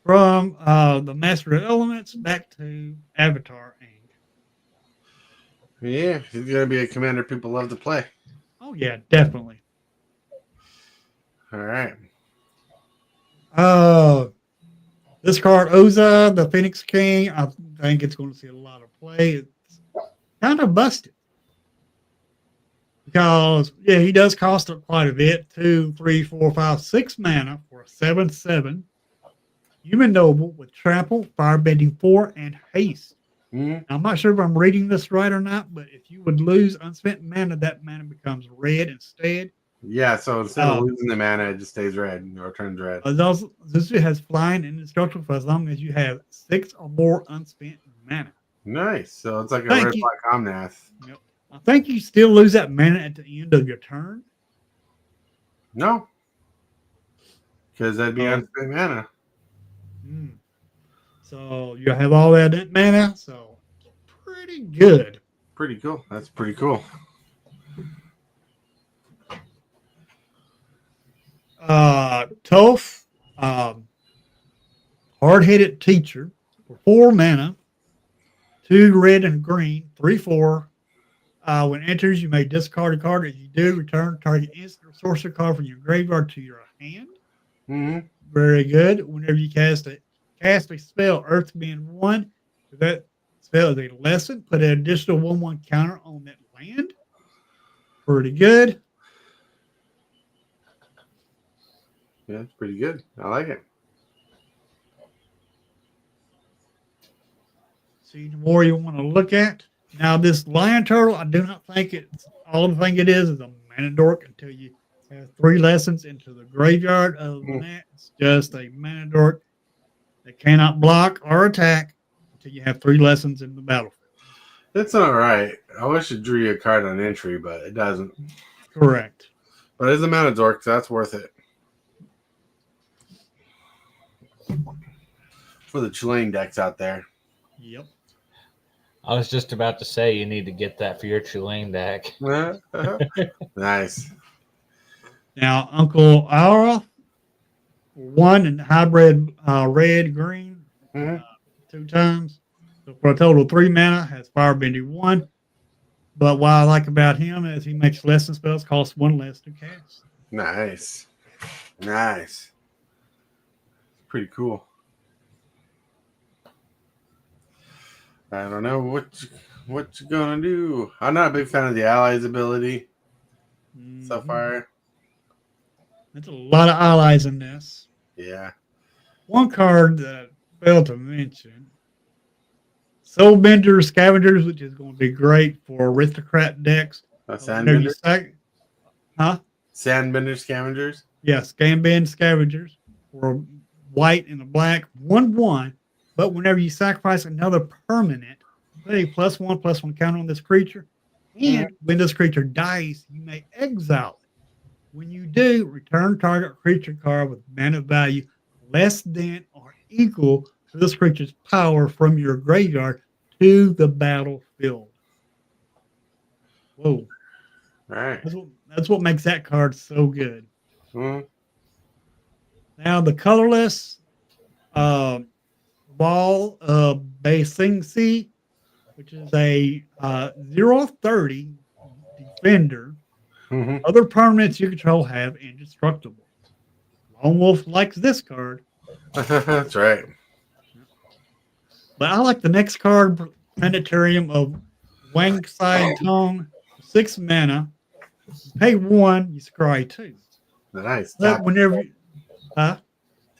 from the master elements back to Avatar Aang. Yeah, he's going to be a commander people love to play. Oh, yeah, definitely. All right. This card, Oza, the Phoenix King, I think it's going to see a lot of play. It's kind of busted. Because, yeah, he does cost quite a bit. 2, 3, 4, 5, 6 mana for a 7/7. Human Noble with Trample, Firebending 4, and Haste. Mm-hmm. I'm not sure if I'm reading this right or not, but if you would lose unspent mana, that mana becomes red instead. Yeah, so instead of Oh. losing the mana, it just stays red or turns red. This has flying and indestructible for as long as you have 6 or more unspent mana. Nice. So it's like a Thank red you. black Omnath. Yep. I think you still lose that mana at the end of your turn. No. Because that'd be Oh. unspent mana. Mm. So you have all that mana, so pretty good. Pretty cool. That's pretty cool. Toph, hard-headed teacher for 4 mana, 2 red and green, 3/4. When it enters, you may discard a card. If you do, return target instant or sorcery card from your graveyard to your hand. Mm-hmm. Very good. Whenever you cast a spell, Earth being 1, if that spell is a lesson, put an additional 1/1 counter on that land. Pretty good. Yeah, it's pretty good. I like it. See more you want to look at. Now, this lion turtle, I do not think it's all the thing it is a mana dork until you have 3 lessons into the graveyard. Other than that, it's just a mana dork that cannot block or attack until you have 3 lessons in the battlefield. It's all right. I wish it drew you a card on entry, but it doesn't. Correct. But it's a mana dork, so that's worth it. For the Chilean decks out there. Yep. I was just about to say you need to get that for your Tulane deck. Nice. Now, Uncle Aura, 1 and hybrid red, green, Mhm. 2 times. So for a total of 3 mana, has Firebending 1. But what I like about him is he makes lesson spells cost 1 less to cast. Nice. Nice. Pretty cool. I don't know what you gonna do. I'm not a big fan of the allies ability so Mhm. far. There's a lot of allies in this. Yeah. One card that I failed to mention, Soulbender Scavengers, which is going to be great for aristocrat decks. Whenever you Sandbender? Huh? Sandbender scavengers? Yes, Scamband Scavengers for white and a black, 1/1. But whenever you sacrifice another permanent, put a +1/+1 counter on this creature. And when this creature dies, you may exile it. When you do, return target creature card with mana value less than or equal to this creature's power from your graveyard to the battlefield. Whoa. All right. That's what makes that card so good. Mhm. Now, the colorless Ball of Basing Sea, which is a 0/30 defender. Mhm. Other permanents you control have indestructible. Lone Wolf likes this card, That's right. but I like the next card, Planetarium of Wang Side Tong, 6 mana. You pay 1, you scry 2. Nice. But whenever Tap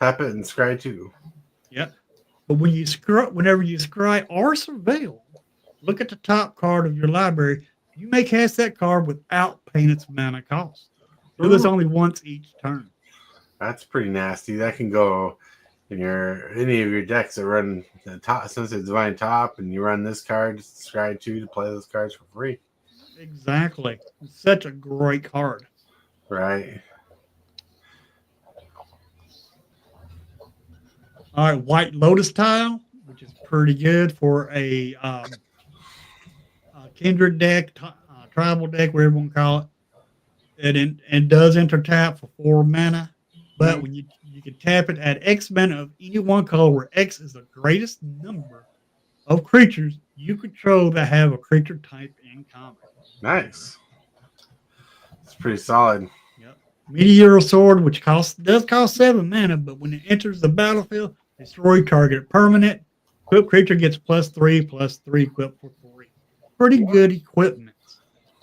it and scry too. yeah. But whenever you scry or surveil, look at the top card of your library. You may cast that card without paying its mana cost. Do this only once each turn. That's pretty nasty. That can go in any of your decks that run the top, since it's Divine Top, and you run this card, just scry 2 to play those cards for free. Exactly. It's such a great card. Right. All right, White Lotus Tile, which is pretty good for a kindred deck, tribal deck, whatever you want to call it. It does enter tap for 4 mana, but when you can tap it at X mana of any one color, where X is the greatest number of creatures you control that have a creature type in common. Nice. It's pretty solid. Meteor Sword, which does cost 7 mana, but when it enters the battlefield, destroy target permanent. Equipped creature gets +3/+3 equipped for 3. Pretty good equipment.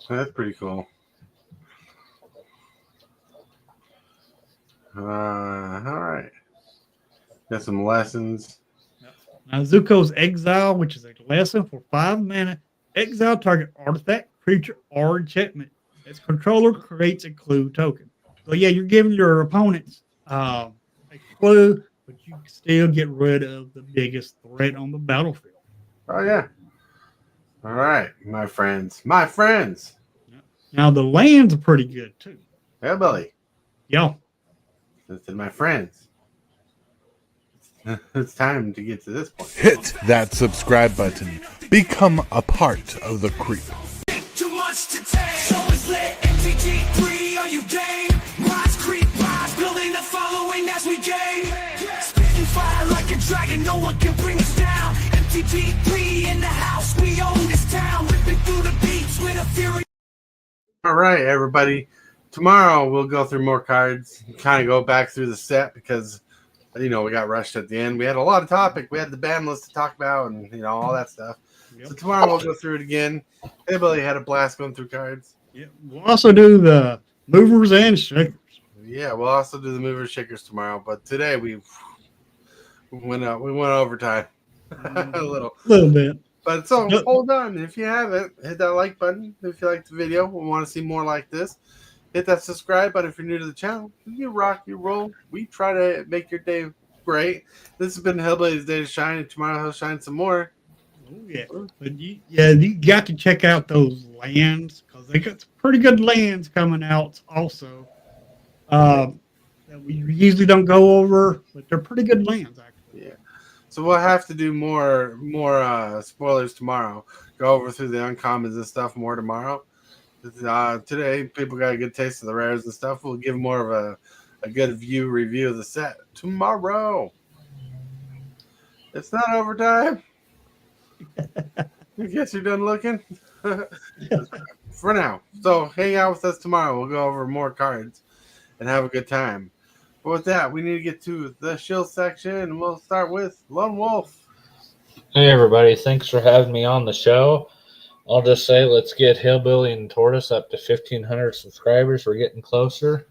That's pretty cool. All right. Got some lessons. Now, Zuko's Exile, which is a lesson for 5 mana. Exile target artifact, creature, or enchantment Its controller creates a clue token. So yeah, you're giving your opponents a clue, but you can still get rid of the biggest threat on the battlefield. Oh yeah. All right, my friends. My friends. Now the lands are pretty good too. Hillbilly. Yeah. Listen, my friends. It's time to get to this point. Hit that subscribe button. Become a part of the creep. Too much to take. So it's lit. MTG3, are you game? Rise, creep, rise, building the following as we gain. Spitting fire like a dragon, no one can bring us down. MTG3 in the house, we own this town. Ripping through the beats with a fury. All right, everybody. Tomorrow we'll go through more cards, kind of go back through the set because, we got rushed at the end. We had a lot of topic. We had the ban list to talk about and, all that stuff. Yep. So tomorrow we'll go through it again. Everybody had a blast going through cards. Yeah. We'll also do the movers and shakers. Yeah, we'll also do the movers shakers tomorrow. But today we went overtime a little. A little bit. But so hold on. If you haven't, hit that like button. If you like the video, we want to see more like this. Hit that subscribe button if you're new to the channel. You rock, you roll. We try to make your day great. This has been Hillbilly's Day to Shine, and tomorrow he'll shine some more. Oh, yeah. But you got to check out those lands because they got some pretty good lands coming out also that we usually don't go over, but they're pretty good lands actually. Yeah. So we'll have to do more spoilers tomorrow. Go over through the uncommons and stuff more tomorrow. Today, people got a good taste of the rares and stuff. We'll give more of a good review of the set tomorrow. It's not overtime. I guess you're done looking for now. So hang out with us tomorrow. We'll go over more cards and have a good time. But with that, we need to get to the shield section. We'll start with Lone Wolf. Hey everybody, thanks for having me on the show. I'll just say let's get Hillbilly and Tortoise up to 1,500 subscribers. We're getting closer.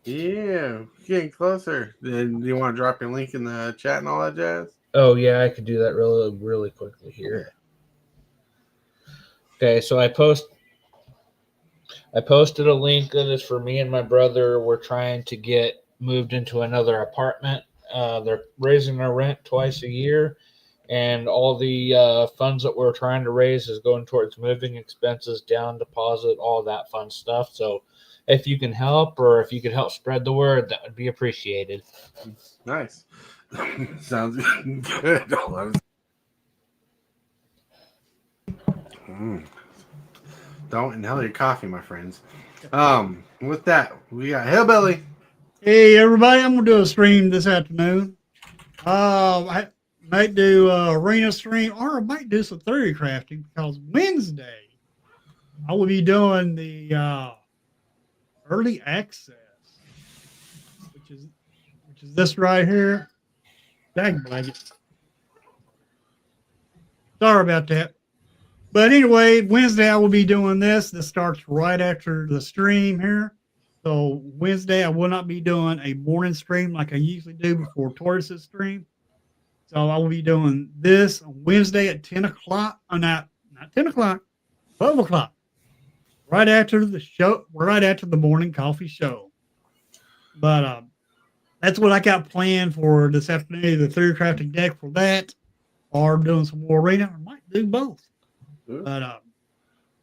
Yeah, getting closer. Then do you want to drop your link in the chat and all that jazz? Oh yeah, I could do that really quickly here. Okay, so I posted a link that is for me and my brother. We're trying to get moved into another apartment. They're raising our rent twice a year, and all the funds that we're trying to raise is going towards moving expenses, down deposit, all that fun stuff. So if you can help, or if you could help spread the word, that would be appreciated. Nice. Sounds good. Don't inhale your coffee, my friends. With that, we got Hillbilly. Hey everybody, I'm gonna do a stream this afternoon. I might do arena stream, or I might do some theory crafting because Wednesday I will be doing the early access, which is this right here. Dag blanket. Sorry about that. But anyway, Wednesday I will be doing this. This starts right after the stream here. So Wednesday I will not be doing a morning stream like I usually do before Tortoise's stream. So I will be doing this on Wednesday at 10 o'clock. Not 10 o'clock, 12 o'clock. Right after the show, right after the morning coffee show. But that's what I got planned for this afternoon, the theory crafting deck for that, or doing some more arena. I might do both. But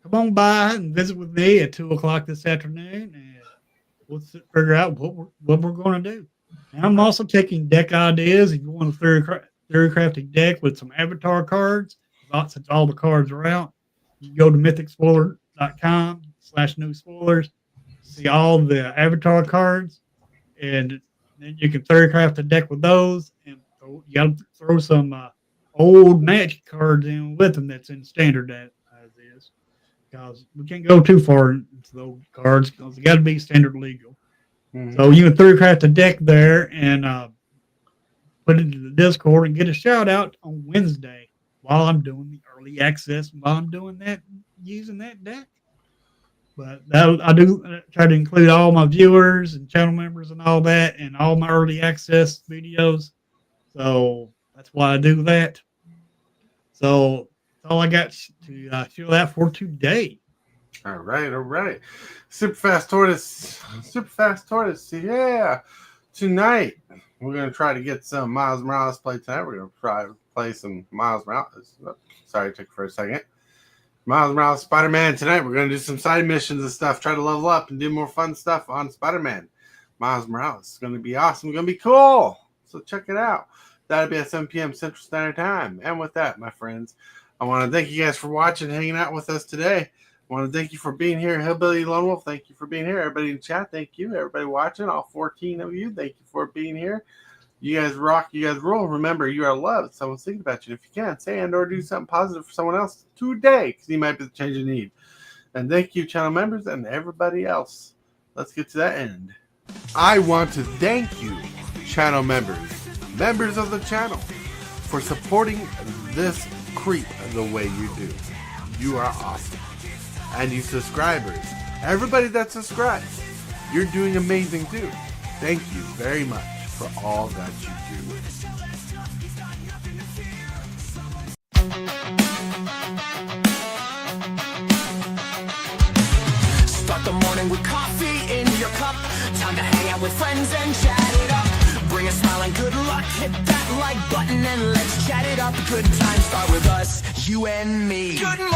come on by and visit with me at 2 o'clock this afternoon, and we'll figure out what we're going to do. And I'm also taking deck ideas. If you want a theory crafting deck with some avatar cards, since all the cards are out, you can go to mythicspoiler.com/new spoilers, see all the avatar cards, and then you can theory craft a deck with those, and you got to throw some old magic cards in with them that's in standard as is, because we can't go too far into those cards because they got to be standard legal. Mm-hmm. So you can theory craft a deck there and put it into the Discord and get a shout out on Wednesday while I'm doing the early access, while I'm doing that, using that deck. But I do try to include all my viewers and channel members and all that and all my early access videos. So that's why I do that. So that's all I got to show that for today. All right. Super Fast Tortoise. Yeah. Tonight, we're going to try to get some Miles Morales play tonight. We're going to try to play some Miles Morales. Sorry, it took for a second. Miles Morales Spider-Man tonight. We're going to do some side missions and stuff. Try to level up and do more fun stuff on Spider-Man. Miles Morales is going to be awesome. It's going to be cool. So check it out. That'll be at 7 p.m. Central Standard Time. And with that, my friends, I want to thank you guys for watching and hanging out with us today. I want to thank you for being here. Hillbilly Lone Wolf, thank you for being here. Everybody in chat, thank you. Everybody watching, all 14 of you, thank you for being here. You guys rock. You guys rule. Remember, you are loved. Someone's thinking about you. If you can, say and or do something positive for someone else today, because he might be the change you need. And thank you, channel members, and everybody else. Let's get to that end. I want to thank you, channel members of the channel, for supporting this creep the way you do. You are awesome. And you subscribers, everybody that subscribes, you're doing amazing too. Thank you very much for all that you do. Start the morning with coffee in your cup. Time to hang out with friends and chat it up. Bring a smile and good luck. Hit that like button and let's chat it up. Good times start with us, you and me. Good morning.